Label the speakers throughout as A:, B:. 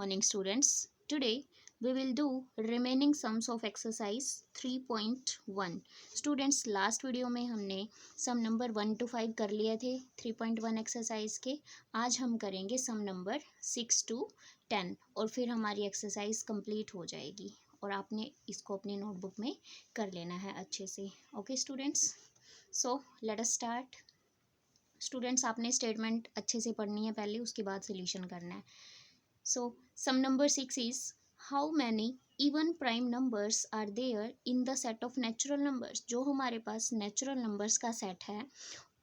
A: morning students. Today we will do remaining sums of exercise 3.1. Students last video में हमने सम number 1 to 5 कर लिए थे 3.1 एक्सरसाइज के. आज हम करेंगे सम नंबर 6 to 10 और फिर हमारी एक्सरसाइज कंप्लीट हो जाएगी और आपने इसको अपनी नोटबुक में कर लेना है अच्छे से. Okay students, so let us start. Students आपने स्टेटमेंट अच्छे से पढ़नी है पहले, उसके बाद सोल्यूशन करना है. So sum number 6 is how many even prime numbers are there in the set of natural numbers. जो हमारे पास नेचुरल नंबर्स का सेट है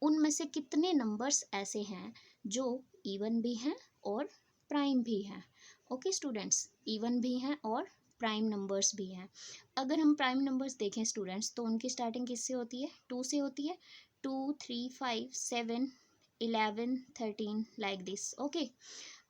A: उनमें से कितने नंबर्स ऐसे हैं जो इवन भी हैं और प्राइम भी हैं. ओके स्टूडेंट्स, इवन भी हैं और प्राइम नंबर्स भी हैं. अगर हम प्राइम नंबर्स देखें स्टूडेंट्स तो उनकी स्टार्टिंग किससे होती है? 2 से होती है. 2, 3, 5, 7, 11, 13 लाइक दिस. ओके,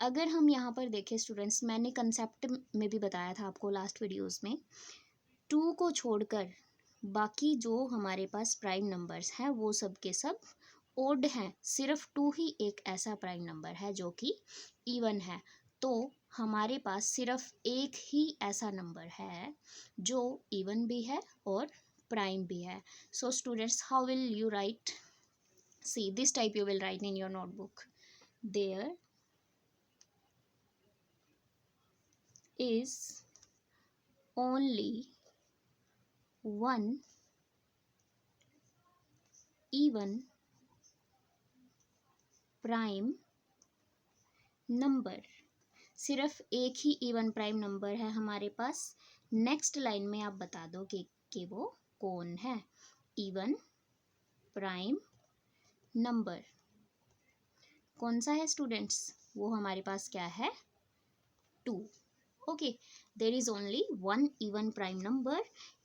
A: अगर हम यहाँ पर देखें स्टूडेंट्स, मैंने कंसेप्ट में भी बताया था आपको लास्ट वीडियोस में, 2 को छोड़कर बाकी जो हमारे पास प्राइम नंबर्स हैं वो सब के सब ओड हैं. सिर्फ 2 ही एक ऐसा प्राइम नंबर है जो कि इवन है. तो हमारे पास सिर्फ एक ही ऐसा नंबर है जो इवन भी है और प्राइम भी है. So students, how will you write? See this type you will write in your notebook. There is only one even prime number. सिर्फ एक ही इवन प्राइम नंबर है हमारे पास. नेक्स्ट लाइन में आप बता दो कि वो कौन है. इवन प्राइम नंबर कौन सा है स्टूडेंट्स? वो हमारे पास क्या है? 2. Okay, there is only one even prime number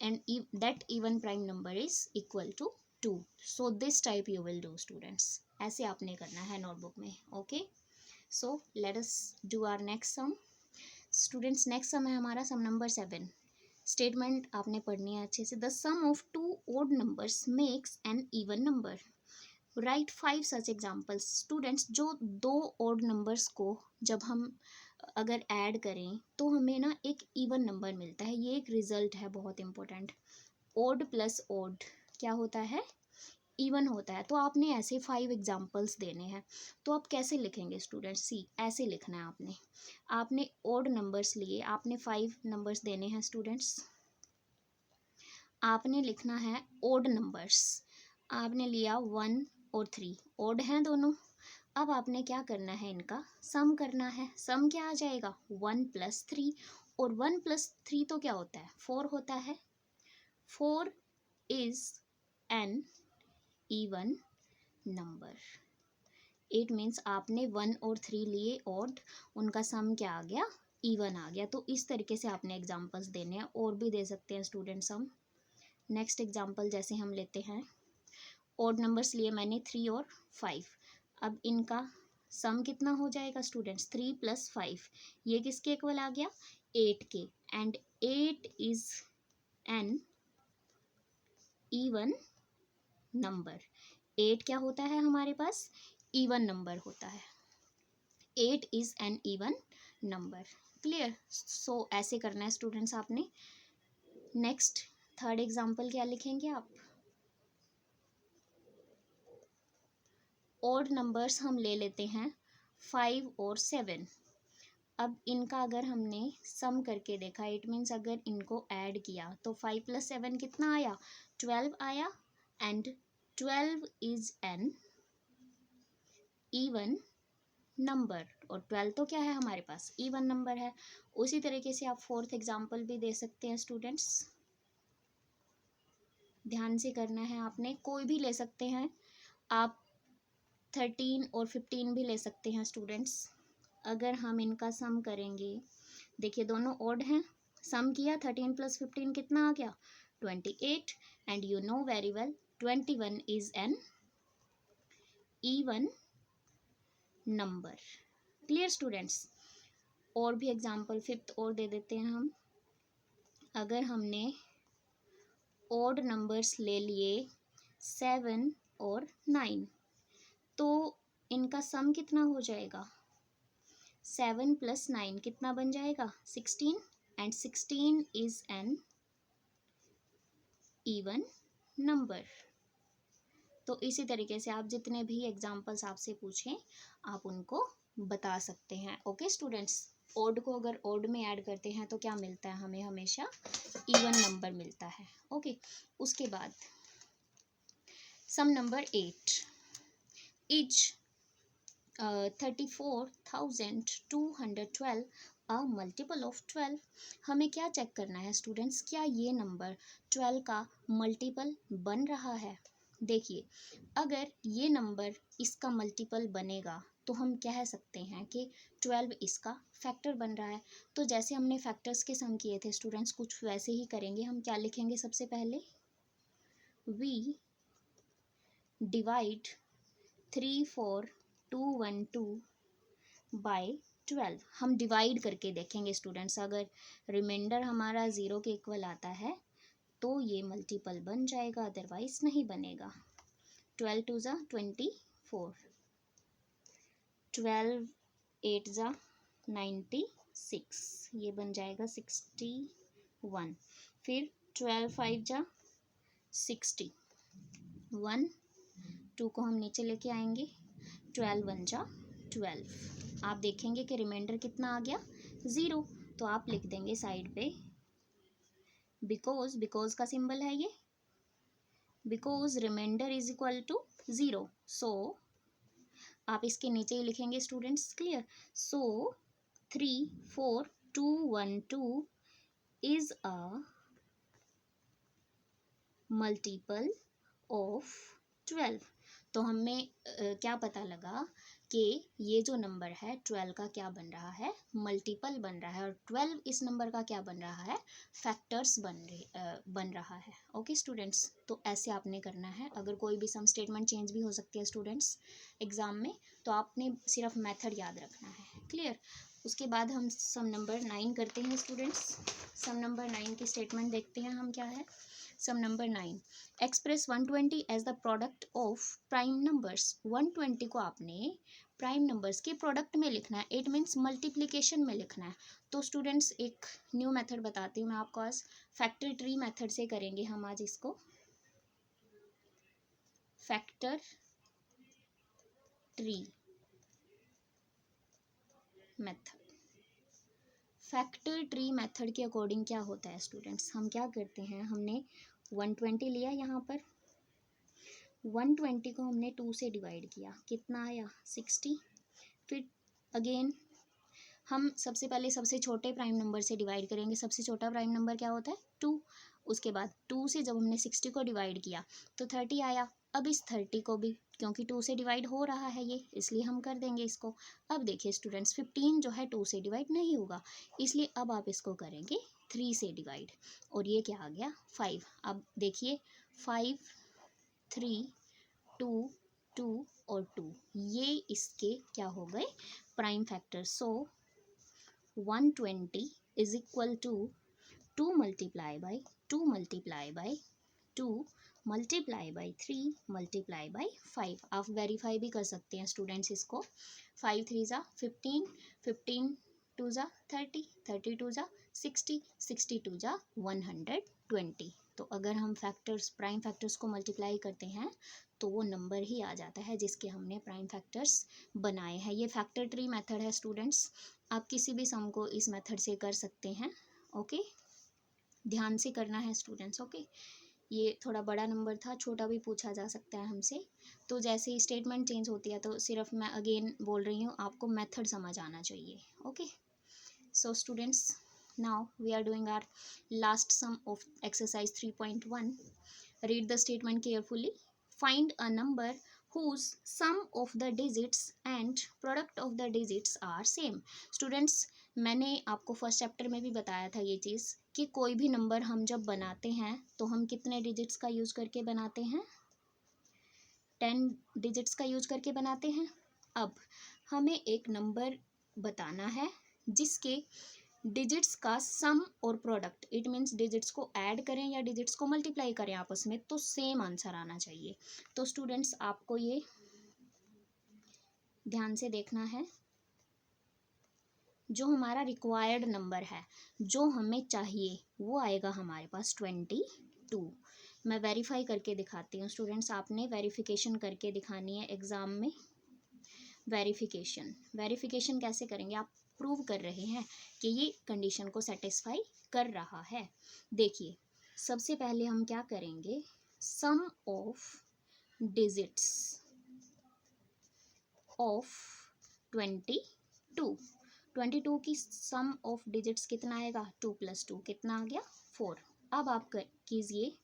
A: and that even prime number is equal to 2. So this type you will do students. ऐसे आपने करना है नोटबुक में. Okay, so let us do our next sum. Students, next sum है हमारा सम number 7. Statement आपने पढ़नी है अच्छे से. The sum of two odd numbers makes an even number. Write 5 such examples. Students, जो 2 odd numbers को जब हम अगर ऐड करें तो हमें ना एक इवन नंबर मिलता है. ये एक रिजल्ट है बहुत इंपॉर्टेंट. ओड प्लस ओड क्या होता है? इवन होता है. तो आपने ऐसे 5 एग्जांपल्स देने हैं. तो आप कैसे लिखेंगे स्टूडेंट्स? सी ऐसे लिखना है आपने ओड नंबर्स लिए, आपने 5 नंबर्स देने हैं स्टूडेंट्स. आपने लिखना है ओड नंबर्स. आपने लिया 1 और 3, ओड हैं दोनों. अब आपने क्या करना है? इनका सम करना है. सम क्या आ जाएगा? 1 + 3. और 1 + 3 तो क्या होता है? 4 होता है. 4 is an even number. It means आपने 1 और 3 लिए ओड, उनका सम क्या आ गया? इवन आ गया. तो इस तरीके से आपने एग्जाम्पल्स देने हैं. और भी दे सकते हैं स्टूडेंट्स हम. नेक्स्ट एग्जाम्पल जैसे हम लेते हैं, ओड नंबर्स लिए मैंने 3 और 5. अब इनका सम कितना हो जाएगा स्टूडेंट्स? 3 + 5. ये किसके इक्वल आ गया? 8 के. And 8 is an even number. 8 क्या होता है हमारे पास? इवन नंबर होता है. 8 is an even number. Clear? So ऐसे करना है स्टूडेंट्स आपने. नेक्स्ट थर्ड एग्जाम्पल क्या लिखेंगे आप? ओड नंबर्स हम ले लेते हैं 5 और 7. अब इनका अगर हमने सम करके देखा, इट मीन्स अगर इनको ऐड किया तो 5 + 7 कितना आया? 12 आया. And 12 is an even number. और 12 तो क्या है हमारे पास? इवन नंबर है. उसी तरीके से आप फोर्थ एग्जाम्पल भी दे सकते हैं स्टूडेंट्स. ध्यान से करना है आपने. कोई भी ले सकते हैं आप. 13 और 15 भी ले सकते हैं स्टूडेंट्स. अगर हम इनका सम करेंगे, देखिए दोनों ओड हैं. सम किया 13 + 15 कितना आ गया? 28. And you know very well 21 is an even number. Clear students? और भी एग्जाम्पल फिफ्थ और दे देते हैं हम. अगर हमने ओड नंबर्स ले लिए 7 और 9 तो इनका सम कितना हो जाएगा? 7 + 9 कितना बन जाएगा 16 and 16 is an even number. तो इसी तरीके से आप जितने भी एग्जाम्पल्स आपसे पूछें आप उनको बता सकते हैं। ओके स्टूडेंट्स, ओड को अगर ओड में ऐड करते हैं तो क्या मिलता है हमें, हमेशा इवन नंबर मिलता है। ओके, उसके बाद sum number 8 is 34,212 a multiple of 12। हमें क्या चेक करना है स्टूडेंट्स, क्या ये नंबर 12 का मल्टीपल बन रहा है। देखिए, अगर ये नंबर इसका मल्टीपल बनेगा तो हम कह सकते हैं कि 12 इसका फैक्टर बन रहा है। तो जैसे हमने फैक्टर्स के सम किए थे स्टूडेंट्स, कुछ वैसे ही करेंगे। हम क्या लिखेंगे, सबसे पहले वी डिवाइड 34,212 बाय 12। हम डिवाइड करके देखेंगे स्टूडेंट्स, अगर रिमाइंडर हमारा 0 के इक्वल आता है तो ये मल्टीपल बन जाएगा, अदरवाइज नहीं बनेगा। 12 2 ज़ा 24, 12 8 ज़ा 96, ये बन जाएगा 61। फिर 12 5 ज़ा 60, 1 2 को हम नीचे लेके आएंगे, 12 1 ज़ा 12। आप देखेंगे कि रिमाइंडर कितना आ गया 0, तो आप लिख देंगे साइड पे बिकॉज का सिंबल है ये, because reminder is equal to 0। So आप इसके नीचे ही लिखेंगे students, clear. So 34,212 is a multiple of 12। तो हमें क्या पता लगा कि ये जो नंबर है 12 का क्या बन रहा है, मल्टीपल बन रहा है, और 12 इस नंबर का क्या बन रहा है, फैक्टर्स बन रहा है। ओके स्टूडेंट्स, तो ऐसे आपने करना है। अगर कोई भी सम स्टेटमेंट चेंज भी हो सकती है स्टूडेंट्स एग्जाम में, तो आपने सिर्फ मेथड याद रखना है, क्लियर। उसके बाद हम सम नंबर 9 करते हैं स्टूडेंट्स। सम नंबर 9 की स्टेटमेंट देखते हैं हम क्या है। Sum number 9, express 120 as the product of prime numbers. 120 को आपने प्राइम नंबर्स के प्रोडक्ट में लिखना है, इट मीन्स मल्टीप्लिकेशन में लिखना है। तो स्टूडेंट्स एक न्यू मेथड बताती हूँ मैं आपको, आज फैक्टर ट्री मेथड से करेंगे हम आज इसको। Factor tree method, factor tree method के अकॉर्डिंग क्या होता है स्टूडेंट्स, हम क्या करते हैं, हमने 120 लिया, यहाँ पर 120 को हमने 2 से डिवाइड किया, कितना आया 60। फिर अगेन हम सबसे पहले सबसे छोटे प्राइम नंबर से डिवाइड करेंगे। सबसे छोटा प्राइम नंबर क्या होता है 2। उसके बाद 2 से जब हमने 60 को डिवाइड किया तो 30 आया। अब इस 30 को भी, क्योंकि 2 से डिवाइड हो रहा है ये, इसलिए हम कर देंगे इसको। अब देखिए स्टूडेंट्स, 15 जो है 2 से डिवाइड नहीं होगा, इसलिए अब आप इसको करेंगे 3 से डिवाइड, और ये क्या आ गया 5। अब देखिए 5 3 2 2 और 2, ये इसके क्या हो गए prime factor. So 120 is equal to 2 multiply by 2 multiply by 2 multiply by 3 multiply by 5। आप वेरीफाई भी कर सकते हैं स्टूडेंट्स इसको। 5 3 ज़ा 15, 15 2 ज़ा 30, 30 2 ज़ा 60, 60 2 ज़ा 120। तो अगर हम फैक्टर्स, प्राइम फैक्टर्स को मल्टीप्लाई करते हैं तो वो नंबर ही आ जाता है जिसके हमने प्राइम फैक्टर्स बनाए हैं। ये फैक्टर ट्री मेथड है स्टूडेंट्स, आप किसी भी सम को इस मेथड से कर सकते हैं। ओके, ध्यान से करना है स्टूडेंट्स। ओके, ये थोड़ा बड़ा नंबर था, छोटा भी पूछा जा सकता है हमसे, तो जैसे ही स्टेटमेंट चेंज होती है तो सिर्फ मैं अगेन बोल रही हूँ, आपको मेथड समझ आना चाहिए। Okay, so students, now we are doing our last sum of exercise 3.1. Read the statement carefully. Find a number whose sum of the digits and product of the digits are same. Students, मैंने आपको first chapter में भी बताया था ये चीज़ कि कोई भी नंबर हम जब बनाते हैं तो हम कितने डिजिट्स का यूज़ करके बनाते हैं, 10 डिजिट्स का यूज़ करके बनाते हैं। अब हमें एक नंबर बताना है जिसके डिजिट्स का सम और प्रोडक्ट, इट मीन्स डिजिट्स को ऐड करें या डिजिट्स को मल्टीप्लाई करें आपस में, तो सेम आंसर आना चाहिए। तो स्टूडेंट्स आपको ये ध्यान से देखना है। जो हमारा रिक्वायर्ड नंबर है, जो हमें चाहिए, वो आएगा हमारे पास 22। मैं वेरीफाई करके दिखाती हूँ स्टूडेंट्स, आपने वेरिफिकेशन करके दिखानी है एग्ज़ाम में। वेरिफिकेशन कैसे करेंगे? आप प्रूव कर रहे हैं कि ये कंडीशन को सेटिस्फाई कर रहा है। देखिए, सबसे पहले हम क्या करेंगे, सम ऑफ डिजिट्स ऑफ 22 की सम ऑफ डिजिट्स कितना आएगा, 2 + 2 कितना आ गया, 4। अब आप कीजिए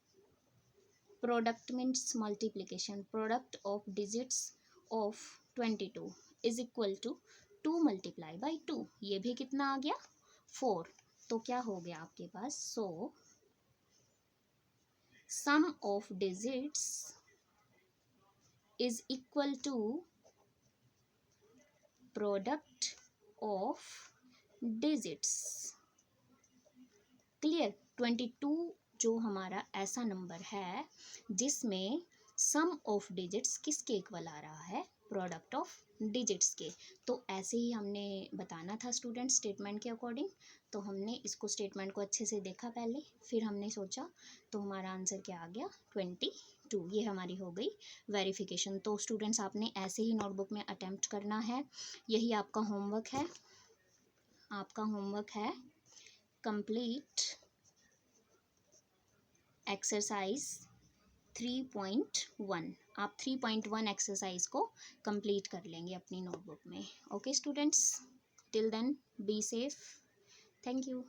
A: product means multiplication, product of digits of 22 is equal to 2 × 2, ये भी कितना आ गया, 4। तो क्या हो गया आपके पास, so sum of digits is equal to product of digits. Clear? 22 जो हमारा ऐसा नंबर है जिसमें सम ऑफ डिजिट्स किसके इक्वल आ रहा है, प्रोडक्ट ऑफ डिजिट्स के। तो ऐसे ही हमने बताना था स्टूडेंट स्टेटमेंट के अकॉर्डिंग। तो हमने इसको स्टेटमेंट को अच्छे से देखा पहले, फिर हमने सोचा, तो हमारा आंसर क्या आ गया, 22। ये हमारी हो गई वेरिफिकेशन। तो स्टूडेंट्स आपने ऐसे ही नोटबुक में अटेम्प्ट करना है, यही आपका होमवर्क है। आपका होमवर्क है कंप्लीट एक्सरसाइज 3.1। आप 3.1 एक्सरसाइज को कंप्लीट कर लेंगे अपनी नोटबुक में। Okay students, till then be safe, thank you.